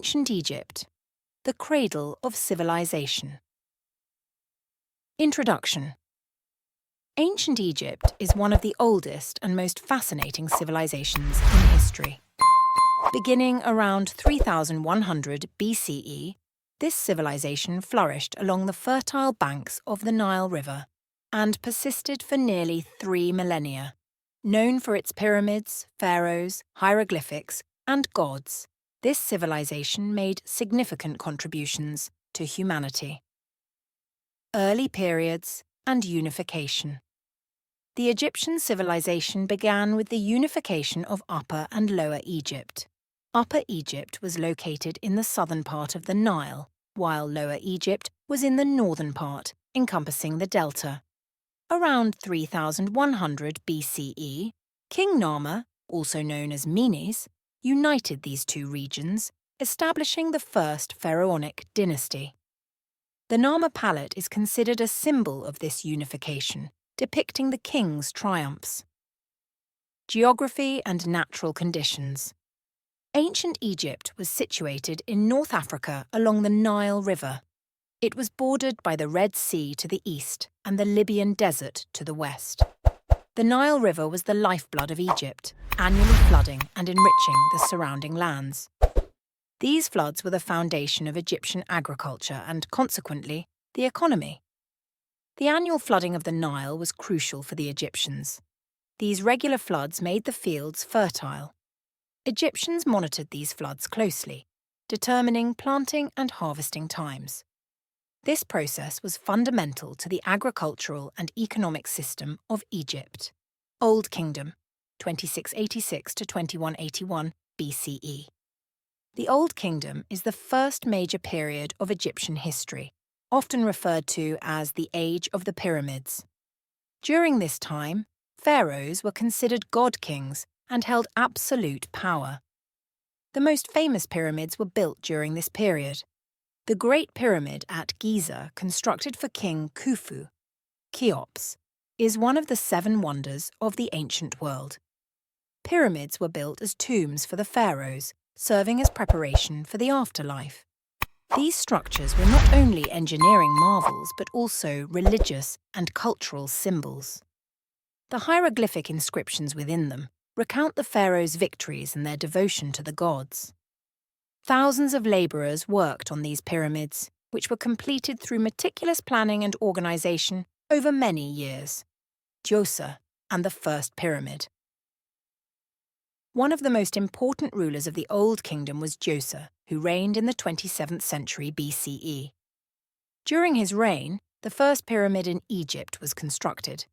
Ancient Egypt, the cradle of civilization. Introduction. Ancient Egypt is one of the oldest and most fascinating civilizations in history. Beginning around 3100 BCE, this civilization flourished along the fertile banks of the Nile River and persisted for nearly 3 millennia, known for its pyramids, pharaohs, hieroglyphics, and gods. This civilization made significant contributions to humanity. Early periods and unification. The Egyptian civilization began with the unification of Upper and Lower Egypt. Upper Egypt was located in the southern part of the Nile, while Lower Egypt was in the northern part, encompassing the delta. Around 3100 BCE, King Narmer, also known as Menes, united these two regions, establishing the first Pharaonic dynasty. The Narmer palette is considered a symbol of this unification, depicting the king's triumphs. Geography and natural conditions. Ancient Egypt was situated in North Africa along the Nile River. It was bordered by the Red Sea to the east and the Libyan Desert to the west. The Nile River was the lifeblood of Egypt, annually flooding and enriching the surrounding lands. These floods were the foundation of Egyptian agriculture and, consequently, the economy. The annual flooding of the Nile was crucial for the Egyptians. These regular floods made the fields fertile. Egyptians monitored these floods closely, determining planting and harvesting times. This process was fundamental to the agricultural and economic system of Egypt. Old Kingdom, 2686 to 2181 BCE. The Old Kingdom is the first major period of Egyptian history, often referred to as the Age of the Pyramids. During this time, pharaohs were considered god-kings and held absolute power. The most famous pyramids were built during this period. The Great Pyramid at Giza, constructed for King Khufu, Cheops, is one of the 7 wonders of the ancient world. Pyramids were built as tombs for the pharaohs, serving as preparation for the afterlife. These structures were not only engineering marvels but also religious and cultural symbols. The hieroglyphic inscriptions within them recount the pharaohs' victories and their devotion to the gods. Thousands of labourers worked on these pyramids, which were completed through meticulous planning and organisation over many years. Djoser and the First Pyramid. One of the most important rulers of the Old Kingdom was Djoser, who reigned in the 27th century BCE. During his reign, the first pyramid in Egypt was constructed.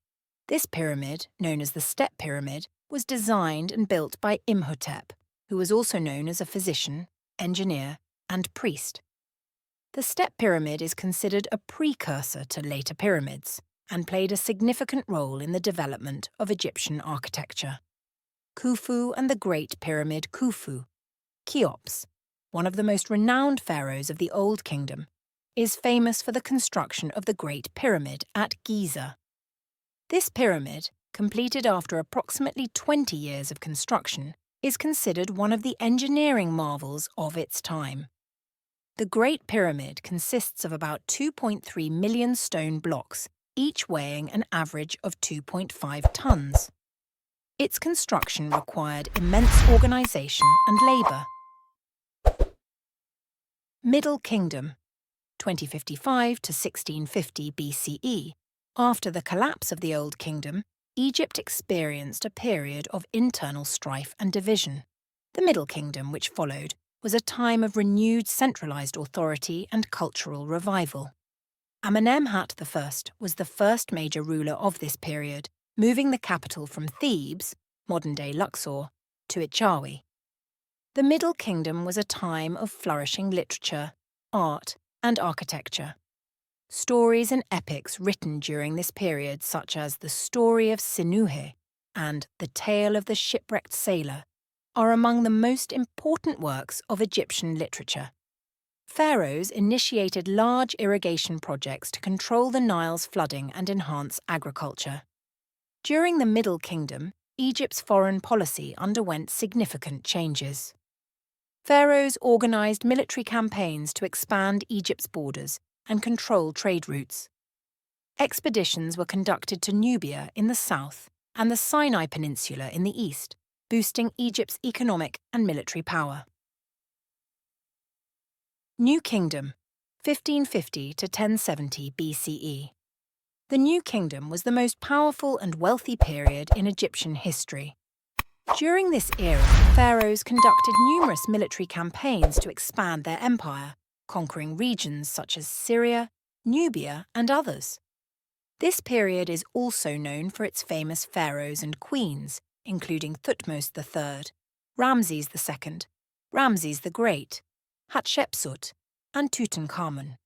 This pyramid, known as the Step Pyramid, was designed and built by Imhotep, who was also known as a physician, engineer, and priest. The Step Pyramid is considered a precursor to later pyramids and played a significant role in the development of Egyptian architecture. Khufu and the Great Pyramid Khufu. Cheops, one of the most renowned pharaohs of the Old Kingdom, is famous for the construction of the Great Pyramid at Giza. This pyramid, completed after approximately 20 years of construction, is considered one of the engineering marvels of its time. The Great Pyramid consists of about 2.3 million stone blocks, each weighing an average of 2.5 tons. Its construction required immense organisation and labour. Middle Kingdom, 2055 to 1650 BCE. After the collapse of the Old Kingdom, Egypt experienced a period of internal strife and division. The Middle Kingdom, which followed, was a time of renewed centralized authority and cultural revival. Amenemhat I was the first major ruler of this period, moving the capital from Thebes, modern-day Luxor, to Ichawi. The Middle Kingdom was a time of flourishing literature, art, and architecture. Stories and epics written during this period, such as the Story of Sinuhe and The Tale of the Shipwrecked Sailor, are among the most important works of Egyptian literature. Pharaohs initiated large irrigation projects to control the Nile's flooding and enhance agriculture. During the Middle Kingdom, Egypt's foreign policy underwent significant changes. Pharaohs organized military campaigns to expand Egypt's borders and control trade routes. Expeditions were conducted to Nubia in the south and the Sinai Peninsula in the east, boosting Egypt's economic and military power. New Kingdom, 1550 to 1070 BCE. The New Kingdom was the most powerful and wealthy period in Egyptian history. During this era, pharaohs conducted numerous military campaigns to expand their empire, conquering regions such as Syria, Nubia, and others. This period is also known for its famous pharaohs and queens, including Thutmose III, Ramses II, Ramses the Great, Hatshepsut, and Tutankhamun.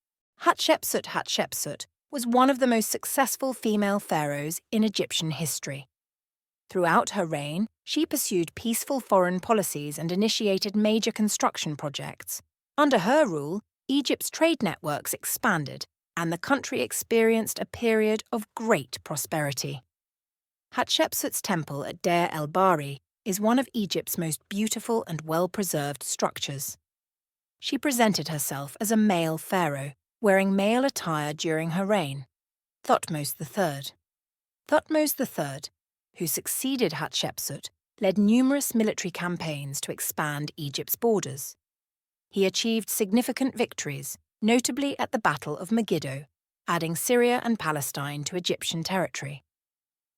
Hatshepsut was one of the most successful female pharaohs in Egyptian history. Throughout her reign, she pursued peaceful foreign policies and initiated major construction projects. Under her rule, Egypt's trade networks expanded, and the country experienced a period of great prosperity. Hatshepsut's temple at Deir el-Bahri is one of Egypt's most beautiful and well-preserved structures. She presented herself as a male pharaoh, wearing male attire during her reign. Thutmose III. Thutmose III, who succeeded Hatshepsut, led numerous military campaigns to expand Egypt's borders. He achieved significant victories, notably at the Battle of Megiddo, adding Syria and Palestine to Egyptian territory.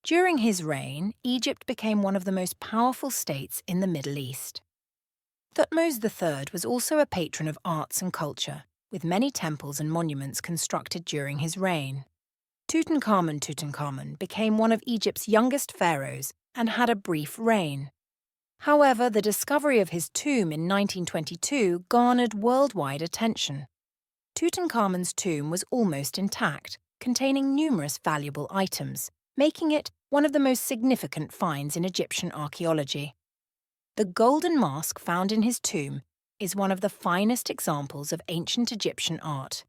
During his reign, Egypt became one of the most powerful states in the Middle East. Thutmose III was also a patron of arts and culture, with many temples and monuments constructed during his reign. Tutankhamun became one of Egypt's youngest pharaohs and had a brief reign. However, the discovery of his tomb in 1922 garnered worldwide attention. Tutankhamun's tomb was almost intact, containing numerous valuable items, making it one of the most significant finds in Egyptian archaeology. The golden mask found in his tomb is one of the finest examples of ancient Egyptian art.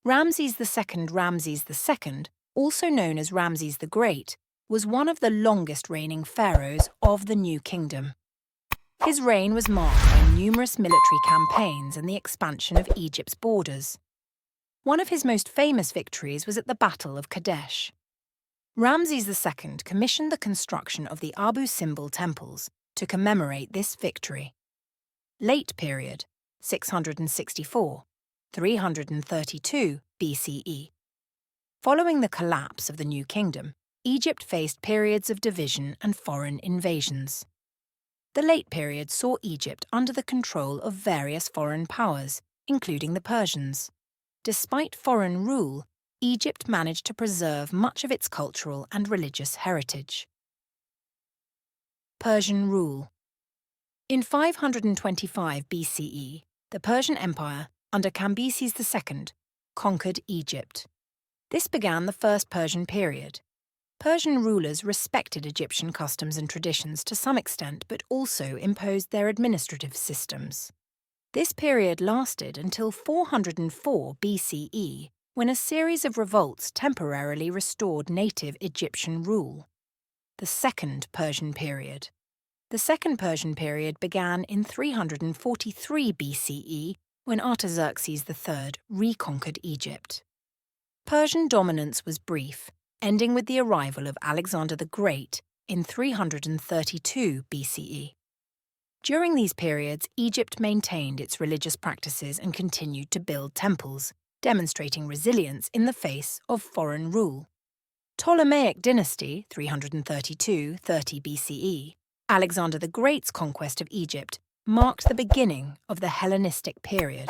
Ramses II, also known as Ramses the Great, was one of the longest reigning pharaohs of the New Kingdom. His reign was marked by numerous military campaigns and the expansion of Egypt's borders. One of his most famous victories was at the Battle of Kadesh. Ramses II commissioned the construction of the Abu Simbel temples to commemorate this victory. Late period, 664, 332 BCE. Following the collapse of the New Kingdom, Egypt faced periods of division and foreign invasions. The late period saw Egypt under the control of various foreign powers, including the Persians. Despite foreign rule, Egypt managed to preserve much of its cultural and religious heritage. Persian rule. In 525 BCE, the Persian Empire, under Cambyses II, conquered Egypt. This began the First Persian period. Persian rulers respected Egyptian customs and traditions to some extent, but also imposed their administrative systems. This period lasted until 404 BCE, when a series of revolts temporarily restored native Egyptian rule. The Second Persian period. The Second Persian period began in 343 BCE, when Artaxerxes III reconquered Egypt. Persian dominance was brief, ending with the arrival of Alexander the Great in 332 BCE. During these periods, Egypt maintained its religious practices and continued to build temples, demonstrating resilience in the face of foreign rule. Ptolemaic Dynasty, 332-30 BCE, Alexander the Great's conquest of Egypt, marked the beginning of the Hellenistic period.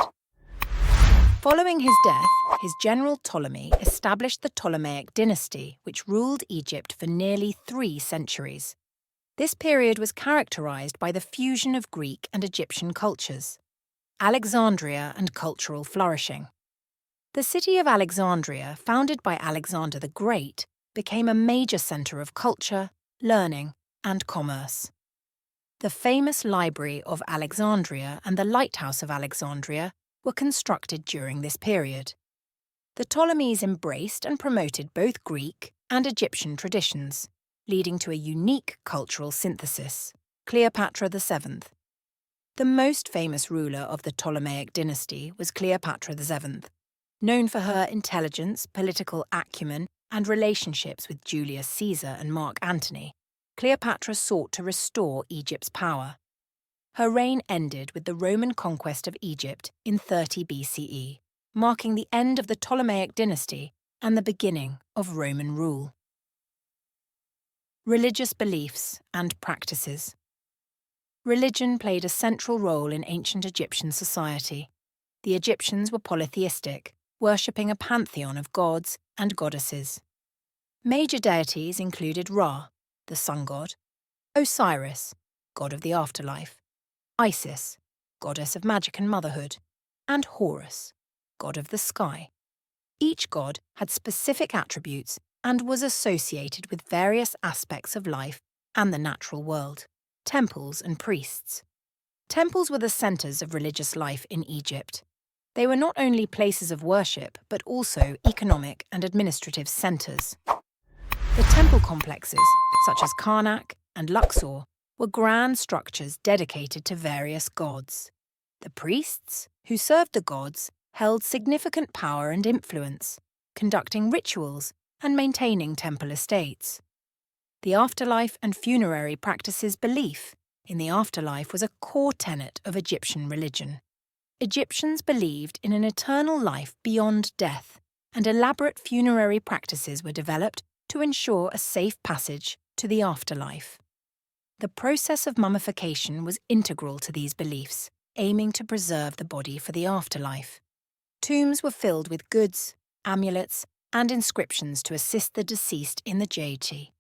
Following his death, his general Ptolemy established the Ptolemaic Dynasty, which ruled Egypt for nearly 3 centuries. This period was characterized by the fusion of Greek and Egyptian cultures, Alexandria and cultural flourishing. The city of Alexandria, founded by Alexander the Great, became a major center of culture, learning, and commerce. The famous Library of Alexandria and the Lighthouse of Alexandria were constructed during this period. The Ptolemies embraced and promoted both Greek and Egyptian traditions, leading to a unique cultural synthesis. Cleopatra VII. The most famous ruler of the Ptolemaic Dynasty was Cleopatra VII. Known for her intelligence, political acumen, and relationships with Julius Caesar and Mark Antony, Cleopatra sought to restore Egypt's power. Her reign ended with the Roman conquest of Egypt in 30 BCE, marking the end of the Ptolemaic dynasty and the beginning of Roman rule. Religious beliefs and practices. Religion played a central role in ancient Egyptian society. The Egyptians were polytheistic, worshipping a pantheon of gods and goddesses. Major deities included Ra, the sun god, Osiris, god of the afterlife, Isis, goddess of magic and motherhood, and Horus, god of the sky. Each god had specific attributes and was associated with various aspects of life and the natural world. Temples and priests. Temples were the centers of religious life in Egypt. They were not only places of worship, but also economic and administrative centers. The temple complexes, such as Karnak and Luxor, were grand structures dedicated to various gods. The priests, who served the gods, held significant power and influence, conducting rituals and maintaining temple estates. The afterlife and funerary practices belief in the afterlife was a core tenet of Egyptian religion. Egyptians believed in an eternal life beyond death, and elaborate funerary practices were developed to ensure a safe passage to the afterlife. The process of mummification was integral to these beliefs, aiming to preserve the body for the afterlife. Tombs were filled with goods, amulets, and inscriptions to assist the deceased in the deity.